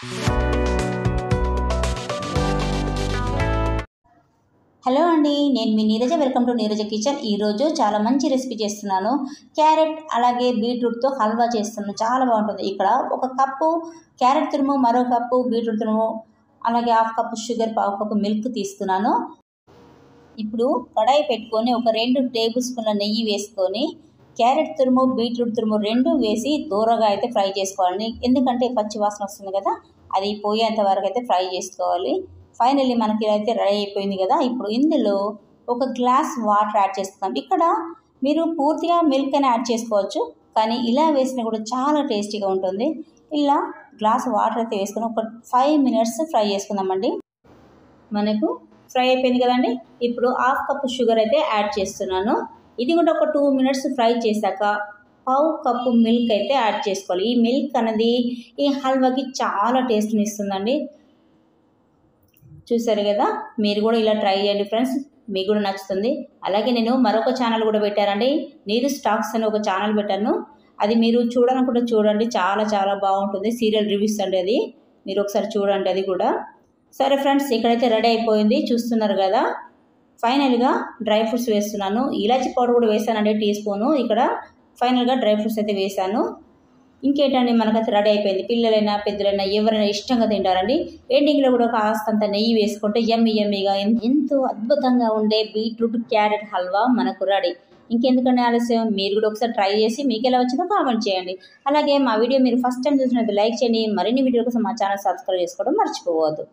Hello అండి, నేను మీ Neeraja. Welcome to Neeraja kitchen. ఈరోజు చాలా మంచి రెసిపీ చేస్తున్నాను. క్యారెట్ అలాగే బీట్రూట్తో హల్వా చేస్తున్నాను. చాలా బాగుంటుంది. ఇక్కడ ఒక కప్పు క్యారెట్ తురుము, మరో కప్పు బీట్రూట్ తురుము, అలాగే హాఫ్ కప్పు షుగర్, పావు కప్పు మిల్క్ తీసుకున్నాను. ఇప్పుడు కడాయి పెట్టుకొని ఒక 2 టేబుల్ స్పూన్ల నెయ్యి వేసుకొని క్యారెట్ తురుము, బీట్రూట్ తురుము రెండు వేసి దూరగా అయితే ఫ్రై చేసుకోవాలి. ఎందుకంటే పచ్చి వాసన వస్తుంది కదా, అది పోయేంత వరకు అయితే ఫ్రై చేసుకోవాలి. ఫైనల్లీ మనకి అయితే రెడీ అయిపోయింది కదా. ఇప్పుడు ఇందులో ఒక గ్లాస్ వాటర్ యాడ్ చేస్తున్నాం. ఇక్కడ మీరు పూర్తిగా మిల్క్ అని యాడ్ చేసుకోవచ్చు, కానీ ఇలా వేసినా కూడా చాలా టేస్టీగా ఉంటుంది. ఇలా గ్లాస్ వాటర్ అయితే వేసుకొని ఒక 5 మినిట్స్ ఫ్రై చేసుకుందామండి. మనకు ఫ్రై అయిపోయింది కదండి. ఇప్పుడు హాఫ్ కప్పు షుగర్ అయితే యాడ్ చేస్తున్నాను. ఇది కూడా ఒక 2 మినిట్స్ ఫ్రై చేశాక పావు కప్పు మిల్క్ అయితే యాడ్ చేసుకోవాలి. ఈ మిల్క్ అనేది ఈ హల్వాకి చాలా టేస్ట్ని ఇస్తుందండి. చూసారు కదా, మీరు కూడా ఇలా ట్రై చేయండి ఫ్రెండ్స్, మీకు కూడా నచ్చుతుంది. అలాగే నేను మరొక ఛానల్ కూడా పెట్టానండి, నీరు స్టాక్స్ అని ఒక ఛానల్ పెట్టాను. అది మీరు చూడాలనుకుంటే చూడండి, చాలా చాలా బాగుంటుంది. సీరియల్ రివ్యూస్ అండి, అది మీరు ఒకసారి చూడండి అది కూడా. సరే ఫ్రెండ్స్, ఇక్కడైతే రెడీ అయిపోయింది చూస్తున్నారు కదా. ఫైనల్గా డ్రై ఫ్రూట్స్ వేస్తున్నాను. ఇలాచి పౌడర్ కూడా వేసానండి, టీ స్పూను. ఇక్కడ ఫైనల్గా డ్రై ఫ్రూట్స్ అయితే వేసాను. ఇంకేంటండి, మనకైతే రెడీ అయిపోయింది. పిల్లలైనా పెద్దలైనా ఎవరైనా ఇష్టంగా తింటారండి. ఎండింగ్లో కూడా కాస్తంత నెయ్యి వేసుకుంటే యమ్మీగా ఎంతో అద్భుతంగా ఉండే బీట్రూట్ క్యారెట్ హల్వా మనకు రెడీ. ఇంకెందుకంటే ఆలస్యం, మీరు కూడా ఒకసారి ట్రై చేసి మీకు ఎలా వచ్చిందో కామెంట్ చేయండి. అలాగే మా వీడియో మీరు ఫస్ట్ టైం చూసినట్టు లైక్ చేయండి. మరిన్ని వీడియో కోసం మా ఛానల్ సబ్స్క్రైబ్ చేసుకోవడం మర్చిపోవద్దు.